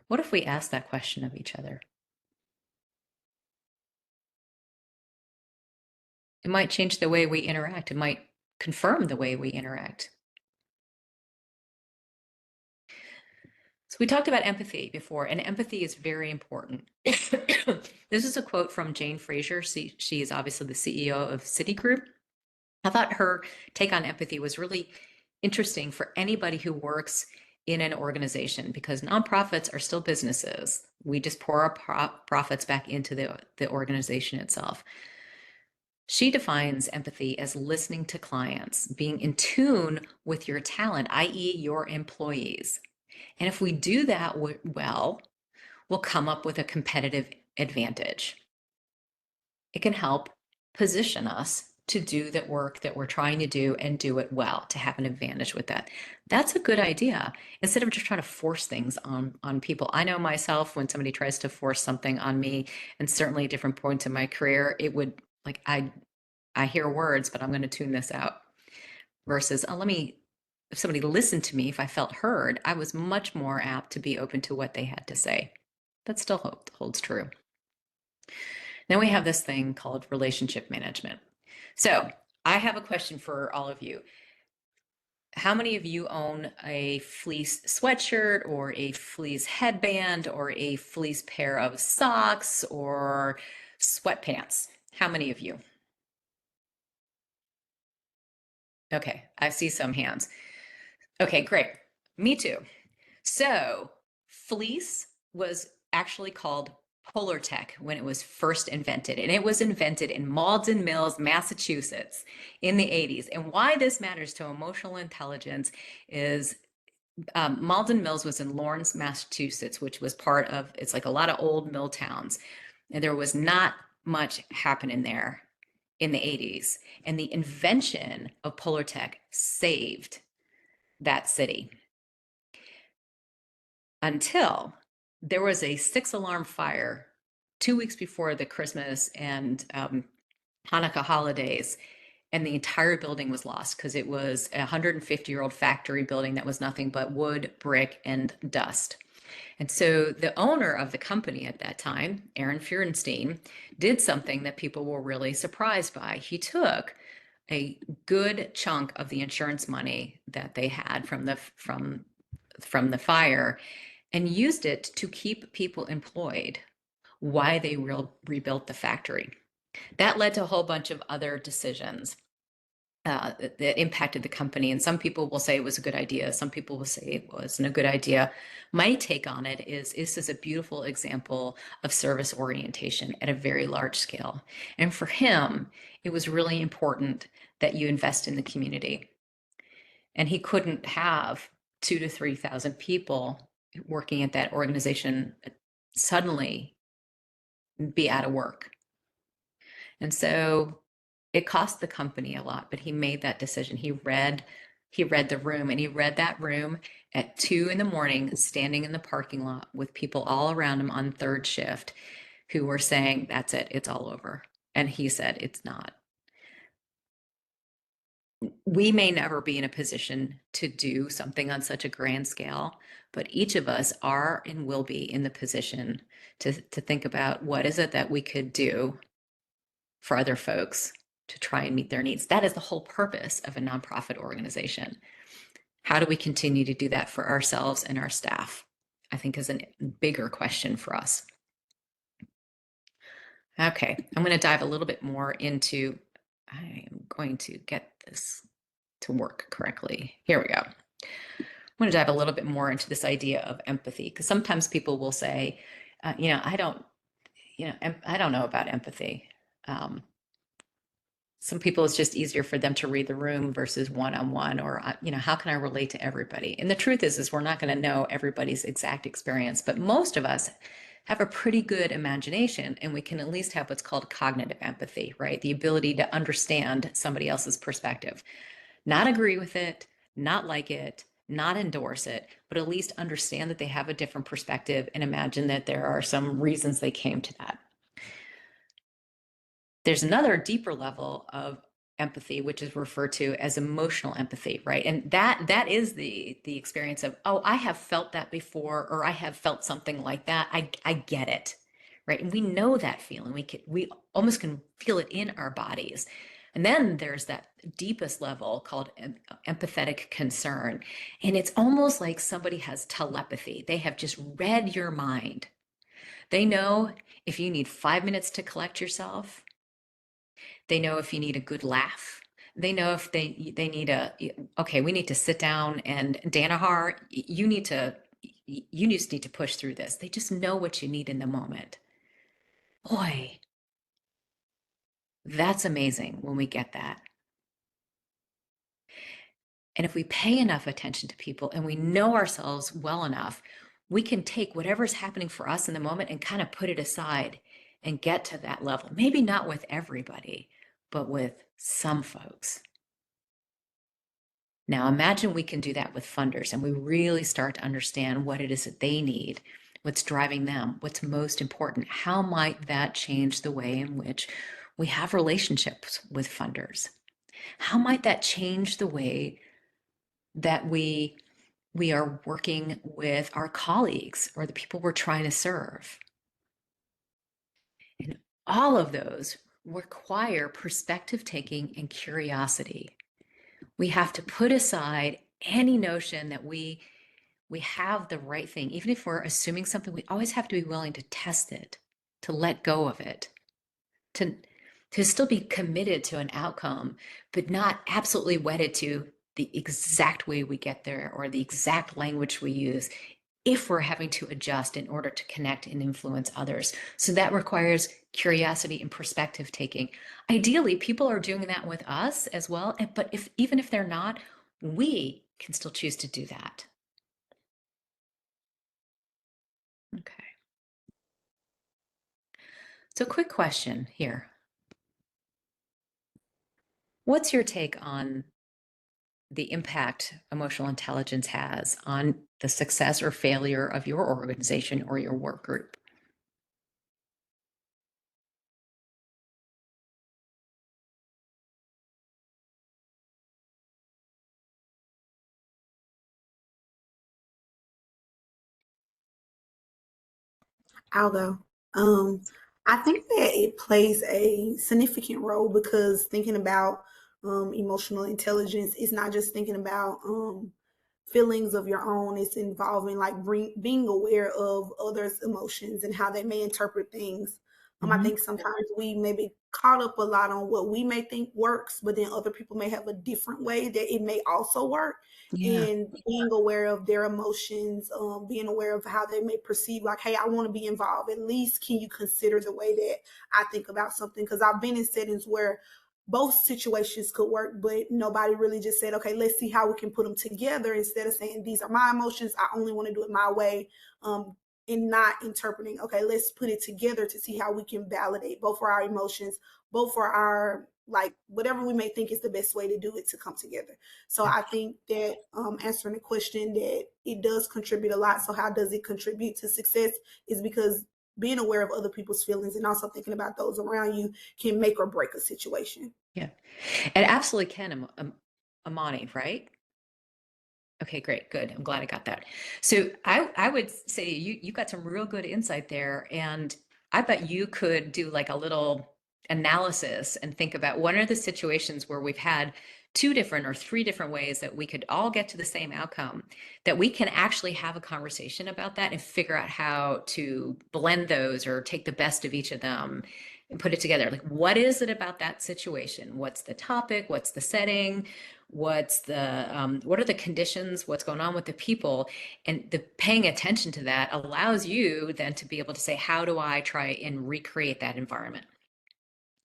What if we ask that question of each other? It might change the way we interact. It might confirm the way we interact. So we talked about empathy before, and empathy is very important. This is a quote from Jane Fraser. She is obviously the CEO of Citigroup. I thought her take on empathy was really interesting for anybody who works in an organization, because nonprofits are still businesses. We just pour our profits back into the organization itself. She defines empathy as listening to clients, being in tune with your talent, i.e. your employees. And if we do that well, we'll come up with a competitive advantage. It can help position us to do that work that we're trying to do and do it well, to have an advantage with that. That's a good idea. Instead of just trying to force things on people. I know myself, when somebody tries to force something on me, and certainly at different points in my career, it would, like, I hear words, but I'm going to tune this out. Versus, if somebody listened to me, if I felt heard, I was much more apt to be open to what they had to say. That still holds true. Then we have this thing called relationship management. So I have a question for all of you. How many of you own a fleece sweatshirt or a fleece headband or a fleece pair of socks or sweatpants? How many of you? Okay, I see some hands. Okay, great. Me too. So fleece was actually called Polartec when it was first invented, and it was invented in Malden Mills, Massachusetts in the 80s. And why this matters to emotional intelligence is Malden Mills was in Lawrence, Massachusetts, which was part of, it's like a lot of old mill towns. And there was not much happening there in the 80s. And the invention of Polartec saved that city until there was a 6 alarm fire 2 weeks before the Christmas and Hanukkah holidays. And the entire building was lost because it was a 150-year-old factory building that was nothing but wood, brick, and dust. And so the owner of the company at that time, Aaron Feurenstein, did something that people were really surprised by. He took a good chunk of the insurance money that they had from the fire and used it to keep people employed while they rebuilt the factory. That led to a whole bunch of other decisions that impacted the company. And some people will say it was a good idea. Some people will say it wasn't a good idea. My take on it is this is a beautiful example of service orientation at a very large scale. And for him, it was really important that you invest in the community. And he couldn't have 2,000 to 3,000 people working at that organization suddenly be out of work. And so it cost the company a lot, but he made that decision. He read the room, and he read that room at 2 a.m, standing in the parking lot with people all around him on third shift who were saying, that's it, it's all over. And he said, it's not. We may never be in a position to do something on such a grand scale, but each of us are and will be in the position to think about what is it that we could do for other folks to try and meet their needs. That is the whole purpose of a nonprofit organization. How do we continue to do that for ourselves and our staff? I think is a bigger question for us. Okay, I'm going to dive a little bit more into, I am going to get this to work correctly. Here we go. I'm going to dive a little bit more into this idea of empathy, because sometimes people will say, I don't know about empathy. Some people, it's just easier for them to read the room versus one-on-one, or, how can I relate to everybody? And the truth is we're not going to know everybody's exact experience, but most of us have a pretty good imagination, and we can at least have what's called cognitive empathy, right? The ability to understand somebody else's perspective, not agree with it, not like it, not endorse it, but at least understand that they have a different perspective and imagine that there are some reasons they came to that. There's another deeper level of empathy, which is referred to as emotional empathy, right? And that is the experience of, oh, I have felt that before, or I have felt something like that. I get it, right? And we know that feeling. We almost can feel it in our bodies. And then there's that deepest level called empathetic concern. And it's almost like somebody has telepathy. They have just read your mind. They know if you need 5 minutes to collect yourself. They know if you need a good laugh. They know if they need okay, we need to sit down, and Danahar, you just need to push through this. They just know what you need in the moment. Boy, that's amazing when we get that. And if we pay enough attention to people and we know ourselves well enough, we can take whatever's happening for us in the moment and kind of put it aside and get to that level. Maybe not with everybody, but with some folks. Now imagine we can do that with funders, and we really start to understand what it is that they need, what's driving them, what's most important. How might that change the way in which we have relationships with funders? How might that change the way that we are working with our colleagues or the people we're trying to serve? And all of those require perspective taking and curiosity. We have to put aside any notion that we have the right thing. Even if we're assuming something, we always have to be willing to test it, to let go of it, to still be committed to an outcome, but not absolutely wedded to the exact way we get there or the exact language we use if we're having to adjust in order to connect and influence others. So that requires curiosity and perspective taking. Ideally, people are doing that with us as well, but even if they're not, we can still choose to do that. Okay. So quick question here. What's your take on the impact emotional intelligence has on the success or failure of your organization or your work group? I'll go. I think that it plays a significant role because thinking about emotional intelligence is not just thinking about feelings of your own. It's involving like being aware of others' emotions and how they may interpret things. I think sometimes we may be caught up a lot on what we may think works, but then other people may have a different way that it may also work. Yeah. And being aware of their emotions, being aware of how they may perceive, like, hey, I want to be involved. At least can you consider the way that I think about something? Because I've been in settings where both situations could work, but nobody really just said, okay, let's see how we can put them together instead of saying, these are my emotions. I only want to do it my way. And not interpreting, okay, let's put it together to see how we can validate both for our emotions, both for our, like, whatever we may think is the best way to do it to come together. So I think that answering the question that it does contribute a lot. So how does it contribute to success is because being aware of other people's feelings and also thinking about those around you can make or break a situation. Yeah, it absolutely can, Amani, right? Okay, great, good. I'm glad I got that. So I would say you got some real good insight there, and I bet you could do like a little analysis and think about what are the situations where we've had two different or three different ways that we could all get to the same outcome, that we can actually have a conversation about that and figure out how to blend those or take the best of each of them and put it together. Like, what is it about that situation? What's the topic? What's the setting? What are the conditions, what's going on with the people, and the paying attention to that allows you then to be able to say, how do I try and recreate that environment?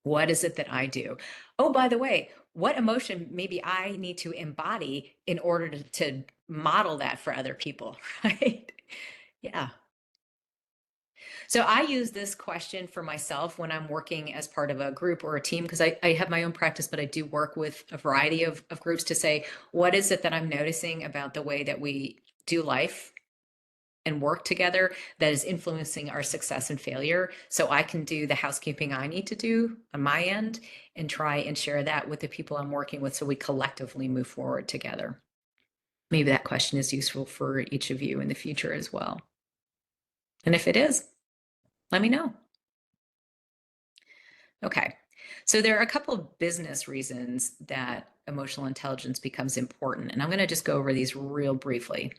What is it that I do? Oh, by the way, what emotion maybe I need to embody in order to model that for other people, right? Yeah. So I use this question for myself when I'm working as part of a group or a team, because I have my own practice, but I do work with a variety of groups to say, what is it that I'm noticing about the way that we do life and work together that is influencing our success and failure? So I can do the housekeeping I need to do on my end and try and share that with the people I'm working with so we collectively move forward together. Maybe that question is useful for each of you in the future as well. And if it is, let me know. Okay, so there are a couple of business reasons that emotional intelligence becomes important, and I'm going to just go over these real briefly.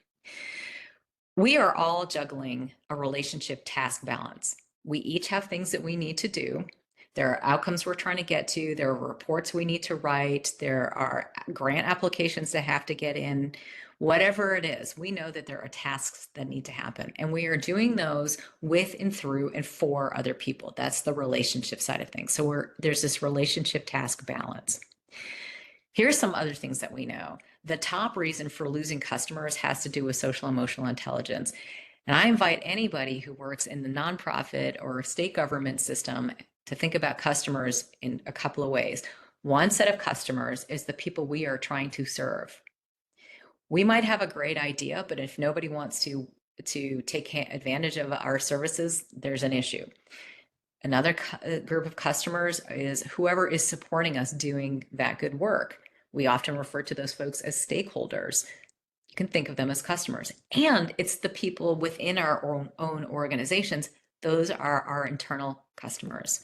We are all juggling a relationship task balance. We each have things that we need to do. There are outcomes we're trying to get to. There are reports we need to write. There are grant applications that have to get in. Whatever it is, we know that there are tasks that need to happen, and we are doing those with and through and for other people. That's the relationship side of things. So there's this relationship task balance. Here's some other things that we know. The top reason for losing customers has to do with social emotional intelligence. And I invite anybody who works in the nonprofit or state government system to think about customers in a couple of ways. One set of customers is the people we are trying to serve. We might have a great idea, but if nobody wants to take advantage of our services, there's an issue. Another group of customers is whoever is supporting us doing that good work. We often refer to those folks as stakeholders. You can think of them as customers. And it's the people within our own organizations. Those are our internal customers.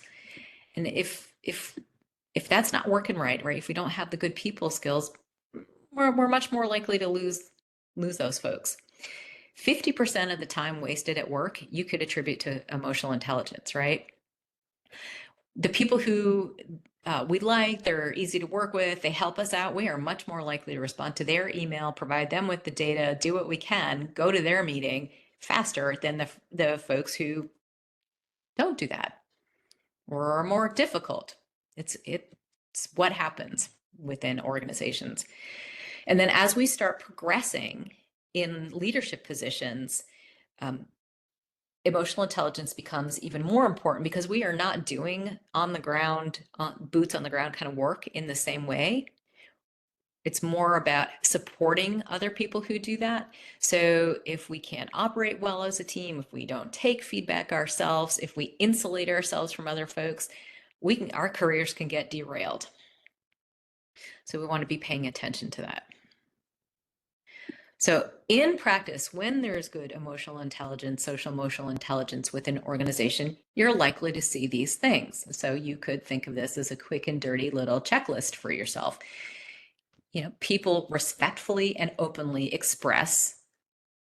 And if if that's not working right, if we don't have the good people skills, we're much more likely to lose those folks. 50% of the time wasted at work, you could attribute to emotional intelligence, right? The people who we like, they're easy to work with, they help us out, we are much more likely to respond to their email, provide them with the data, do what we can, go to their meeting faster than the folks who don't do that or are more difficult. It's what happens within organizations. And then as we start progressing in leadership positions, emotional intelligence becomes even more important because we are not doing on the ground, boots on the ground kind of work in the same way. It's more about supporting other people who do that. So if we can't operate well as a team, if we don't take feedback ourselves, if we insulate ourselves from other folks, our careers can get derailed. So we want to be paying attention to that. So in practice, when there's good emotional intelligence, social emotional intelligence within an organization, you're likely to see these things. So you could think of this as a quick and dirty little checklist for yourself. People respectfully and openly express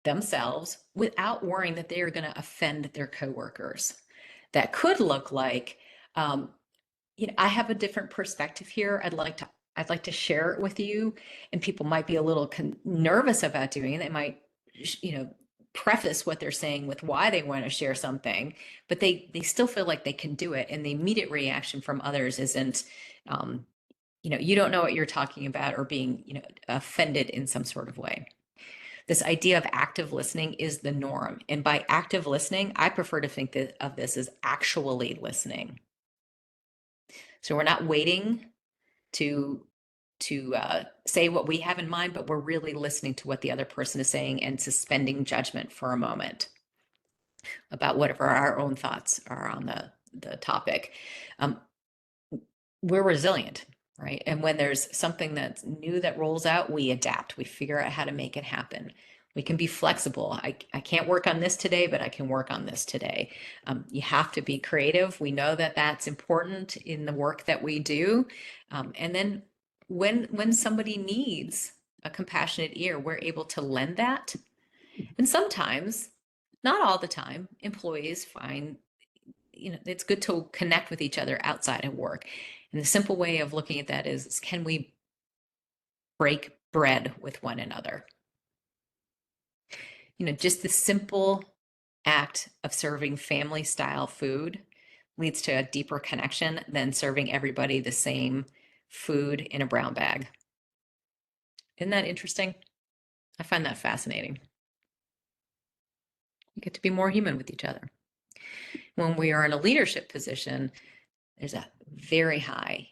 themselves without worrying that they are going to offend their coworkers. That could look like, I have a different perspective here. I'd like to share it with you, and people might be a little nervous about doing it. They might, preface what they're saying with why they want to share something, but they still feel like they can do it. And the immediate reaction from others isn't, you don't know what you're talking about, or being, offended in some sort of way. This idea of active listening is the norm. And by active listening, I prefer to think of this as actually listening. So we're not waiting to say what we have in mind, but we're really listening to what the other person is saying and suspending judgment for a moment about whatever our own thoughts are on the topic. We're resilient, right? And when there's something that's new that rolls out, we adapt. We figure out how to make it happen. We can be flexible. I can't work on this today, but I can work on this today. You have to be creative. We know that that's important in the work that we do. And then when somebody needs a compassionate ear, we're able to lend that. And sometimes, not all the time, employees find, it's good to connect with each other outside of work. And the simple way of looking at that is can we break bread with one another? Just the simple act of serving family style food leads to a deeper connection than serving everybody the same food in a brown bag. Isn't that interesting? I find that fascinating. You get to be more human with each other. When we are in a leadership position, there's a very high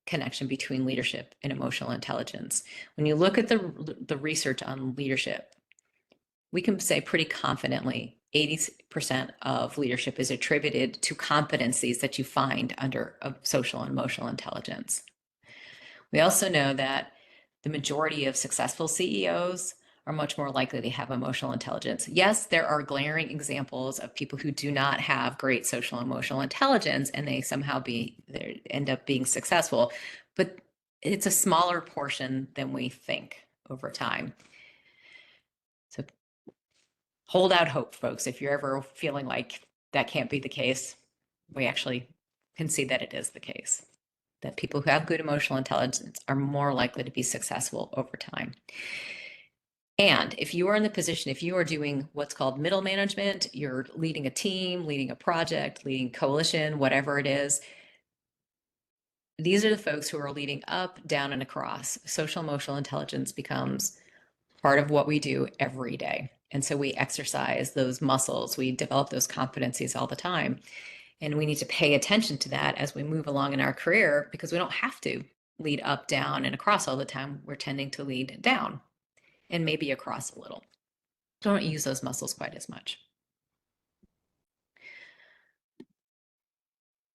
connection between leadership and emotional intelligence. When you look at the research on leadership, we can say pretty confidently 80% of leadership is attributed to competencies that you find under social and emotional intelligence. We also know that the majority of successful CEOs are much more likely to have emotional intelligence. Yes, there are glaring examples of people who do not have great social and emotional intelligence, and they somehow end up being successful, but it's a smaller portion than we think over time. So hold out hope, folks. If you're ever feeling like that can't be the case, we actually can see that it is the case, that people who have good emotional intelligence are more likely to be successful over time. And if you are in the position, if you are doing what's called middle management, you're leading a team, leading a project, leading coalition, whatever it is, these are the folks who are leading up, down, and across. Social emotional intelligence becomes part of what we do every day. And so we exercise those muscles, we develop those competencies all the time. And we need to pay attention to that as we move along in our career, because we don't have to lead up, down, and across all the time. We're tending to lead down and maybe across a little. Don't use those muscles quite as much.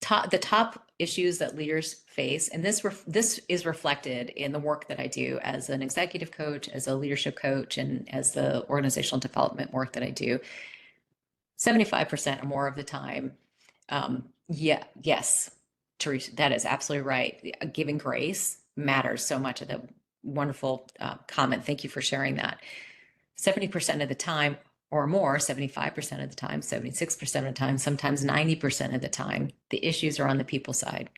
The top issues that leaders face, and this is reflected in the work that I do as an executive coach, as a leadership coach, and as the organizational development work that I do, 75% or more of the time, yes, Teresa, that is absolutely right. Giving grace matters so much. Of the wonderful comment. Thank you for sharing that. 70% of the time or more, 75% of the time, 76% of the time, sometimes 90% of the time, the issues are on the people side.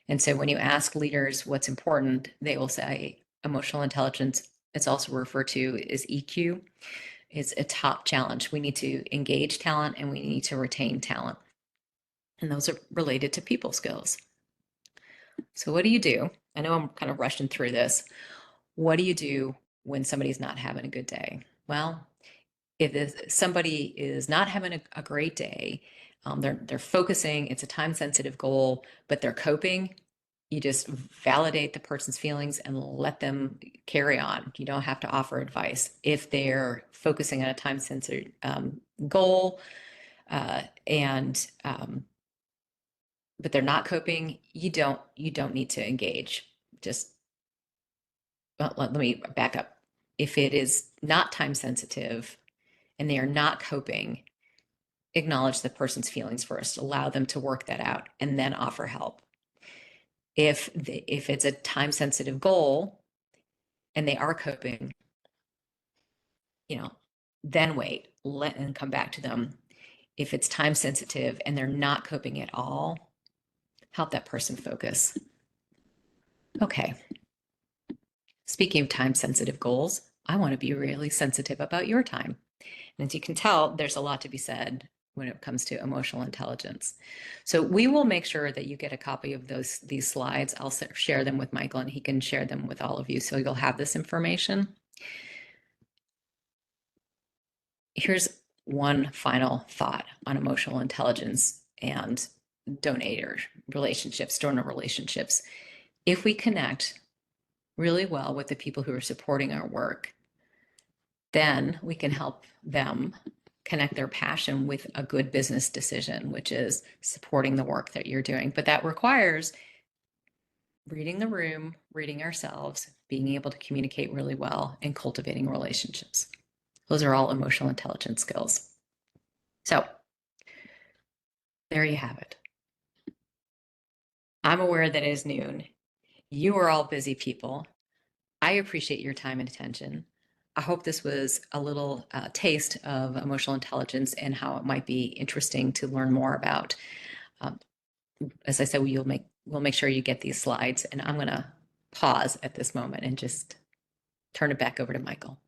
And so when you ask leaders what's important, they will say emotional intelligence. It's also referred to as EQ. Is a top challenge. We need to engage talent and we need to retain talent. And those are related to people skills. So what do you do? I know I'm kind of rushing through this. What do you do when somebody's not having a good day? Well, if somebody is not having a great day, they're focusing, it's a time sensitive goal, but they're coping, you just validate the person's feelings and let them carry on. You don't have to offer advice. If they're focusing on a time sensitive goal and but they're not coping, you don't need to engage. Just well, let me back up. If it is not time sensitive and they are not coping, acknowledge the person's feelings first, allow them to work that out, and then offer help. If it's a time sensitive goal and they are coping, then wait, let and come back to them. If it's time sensitive and they're not coping at all, help that person focus. Okay. Speaking of time sensitive goals, I want to be really sensitive about your time. And as you can tell, there's a lot to be said when it comes to emotional intelligence. So we will make sure that you get a copy of these slides. I'll share them with Michael and he can share them with all of you. So you'll have this information. Here's one final thought on emotional intelligence and donor relationships. If we connect really well with the people who are supporting our work, then we can help them connect their passion with a good business decision, which is supporting the work that you're doing. But that requires reading the room, reading ourselves, being able to communicate really well, and cultivating relationships. Those are all emotional intelligence skills. So there you have it. I'm aware that it is noon. You are all busy people. I appreciate your time and attention. I hope this was a little taste of emotional intelligence and how it might be interesting to learn more about. As I said, we'll make sure you get these slides, and I'm going to pause at this moment and just turn it back over to Michael.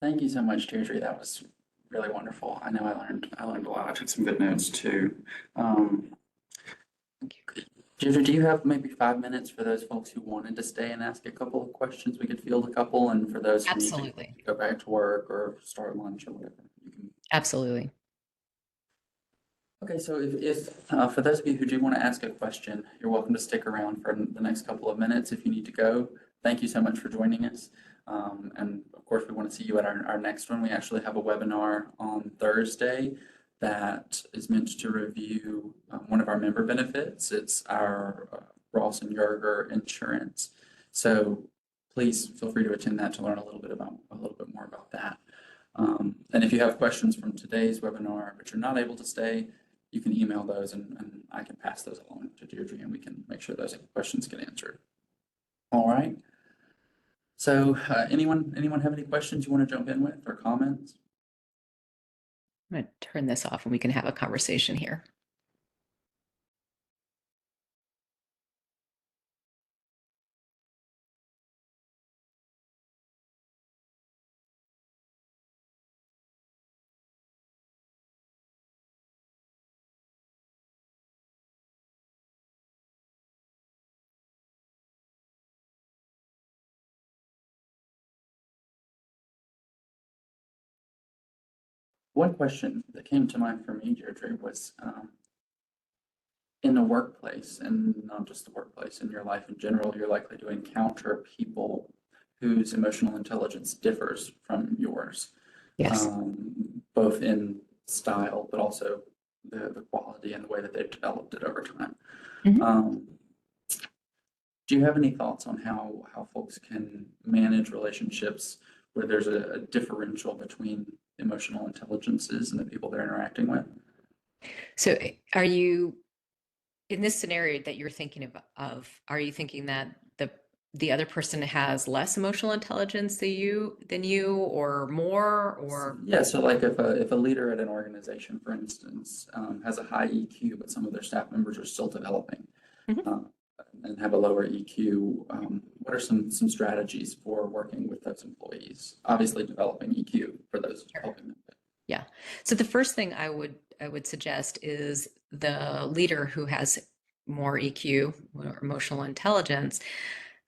Thank you so much, Deirdre. That was really wonderful. I know I learned a lot. I took some good notes too. Deirdre, do you have maybe 5 minutes for those folks who wanted to stay and ask a couple of questions? We could field a couple, and for those who need Absolutely. to go back to work or start lunch or whatever. You can. Absolutely. Okay, so if for those of you who do want to ask a question, you're welcome to stick around for the next couple of minutes. If you need to go, thank you so much for joining us. And of course, we want to see you at our next one. We actually have a webinar on Thursday that is meant to review one of our member benefits. It's our Ross and Yerger insurance. So please feel free to attend that to learn a little bit more about that. And if you have questions from today's webinar, but you're not able to stay, you can email those and I can pass those along to Deirdre and we can make sure those questions get answered. All right. So anyone have any questions you want to jump in with or comments? I'm going to turn this off and we can have a conversation here. One question that came to mind for me, Deirdre, was in the workplace, and not just the workplace, in your life in general, you're likely to encounter people whose emotional intelligence differs from yours. Yes. Both in style, but also the quality and the way that they've developed it over time. Mm-hmm. Do you have any thoughts on how folks can manage relationships where there's a differential between emotional intelligences and the people they're interacting with. So are you, in this scenario that you're thinking of, are you thinking that the other person has less emotional intelligence than you or more, or? Yeah, so like if a leader at an organization, for instance, has a high EQ, but some of their staff members are still developing, Mhm. and have a lower EQ, what are some strategies for working with those employees? Obviously, developing EQ for those Sure. helping them. Yeah. So the first thing I would suggest is the leader who has more EQ, more emotional intelligence,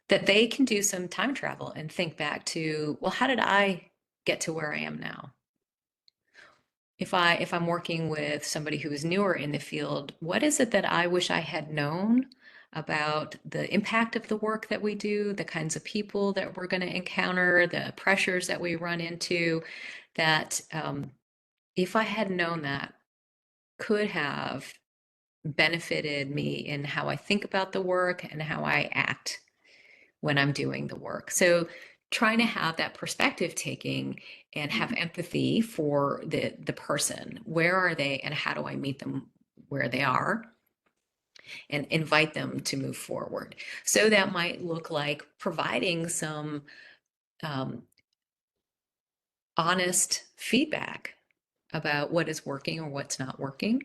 that they can do some time travel and think back to, well, how did I get to where I am now? If I'm working with somebody who is newer in the field, what is it that I wish I had known about the impact of the work that we do, the kinds of people that we're going to encounter, the pressures that we run into, that if I had known that, could have benefited me in how I think about the work and how I act when I'm doing the work. So trying to have that perspective taking and have empathy for the person. Where are they and how do I meet them where they are? And invite them to move forward. So that might look like providing some honest feedback about what is working or what's not working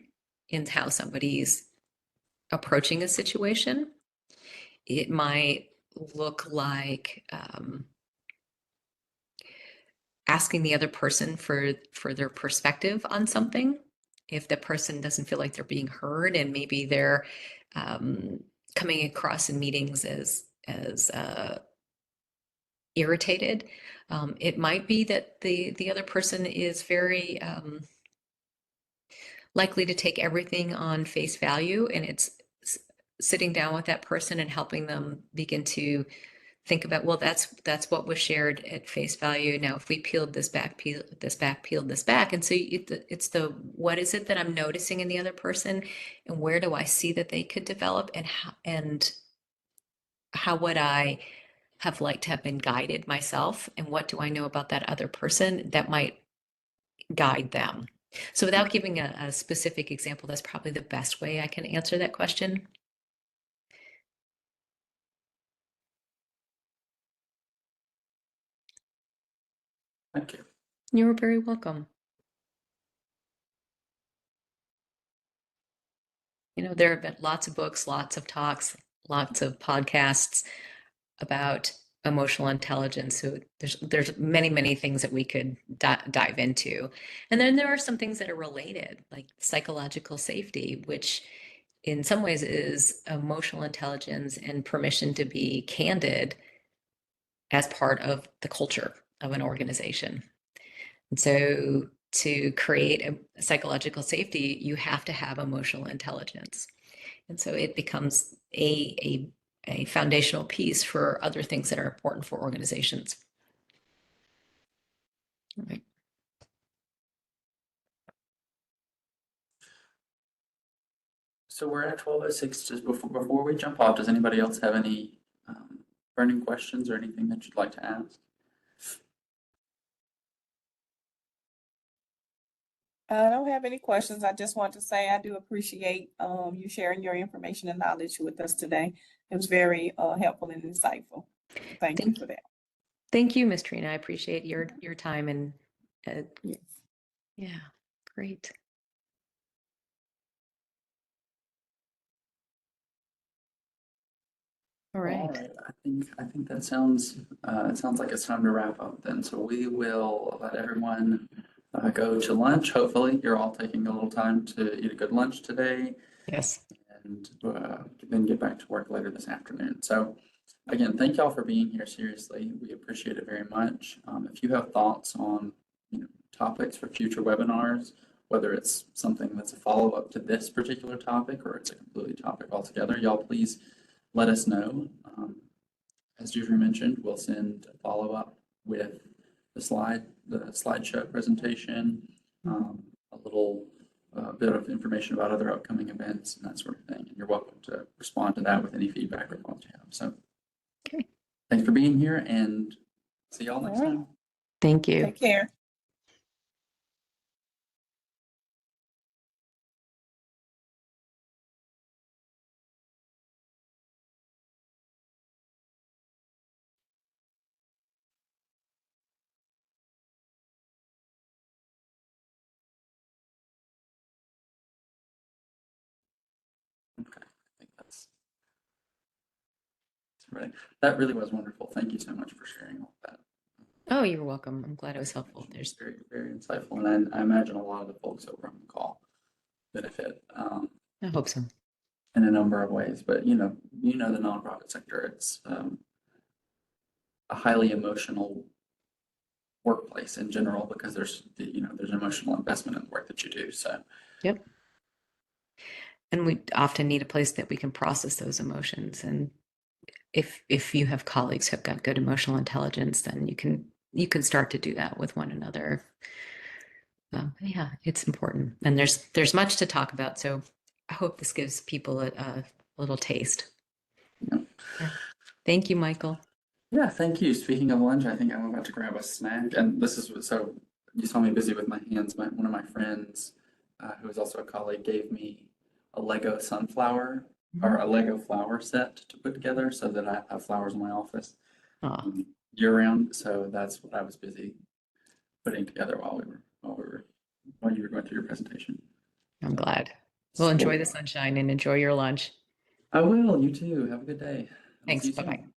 in how somebody's approaching a situation. It might look like asking the other person for their perspective on something. If the person doesn't feel like they're being heard, and maybe they're coming across in meetings as irritated, it might be that the other person is very likely to take everything on face value, and it's sitting down with that person and helping them begin to think about, well, that's what was shared at face value. Now, if we peeled this back, peeled this back, and so it's the what is it that I'm noticing in the other person, and where do I see that they could develop, and how would I have liked to have been guided myself, and what do I know about that other person that might guide them? So without giving a specific example, that's probably the best way I can answer that question. Thank you. You're very welcome. You know, there have been lots of books, lots of talks, lots of podcasts about emotional intelligence. So there's many things that we could dive into. And then there are some things that are related, like psychological safety, which in some ways is emotional intelligence and permission to be candid as part of the culture of an organization. And so to create a psychological safety, you have to have emotional intelligence. And so it becomes a foundational piece for other things that are important for organizations. All right. So we're at 12:06. Just before we jump off, does anybody else have any burning questions or anything that you'd like to ask? I don't have any questions. I just want to say I do appreciate you sharing your information and knowledge with us today. It was very helpful and insightful. Thank you for that. Thank you, Ms. Trina. I appreciate your time and Yes. yeah, great. All All right. right. I think that sounds it sounds like it's time to wrap up then. So we will let everyone go to lunch. Hopefully, you're all taking a little time to eat a good lunch today, Yes. and then get back to work later this afternoon. So again, thank y'all for being here. Seriously, we appreciate it very much. If you have thoughts on topics for future webinars, whether it's something that's a follow-up to this particular topic or it's a completely topic altogether, y'all please let us know. As Jeffrey mentioned, we'll send a follow-up with the slideshow presentation, a little bit of information about other upcoming events and that sort of thing. And you're welcome to respond to that with any feedback or thoughts you have. So Okay. thanks for being here and see y'all next All right. time. Thank you. Take care. Right. That really was wonderful. Thank you so much for sharing all that. Oh, you're welcome. I'm glad it was helpful. There's, Very, very insightful. And I imagine a lot of the folks that were on the call benefit I hope so. in a number of ways. But the nonprofit sector, it's a highly emotional workplace in general because there's emotional investment in the work that you do. So Yep. And we often need a place that we can process those emotions. And if you have colleagues who have got good emotional intelligence, then you can start to do that with one another. Yeah, it's important. And there's much to talk about. So I hope this gives people a little taste. yeah. Thank you, Michael. Yeah, thank you. Speaking of lunch, I think I'm about to grab a snack. And this is so you saw me busy with my hands. One of my friends, who is also a colleague, gave me a Lego sunflower or a Lego flower set to put together so that I have flowers in my office Oh, year round. So that's what I was busy putting together while you were going through your presentation. I'm glad. Well, enjoy the sunshine and enjoy your lunch. I will. You too. Have a good day. I'll Thanks. see you Bye-bye. soon.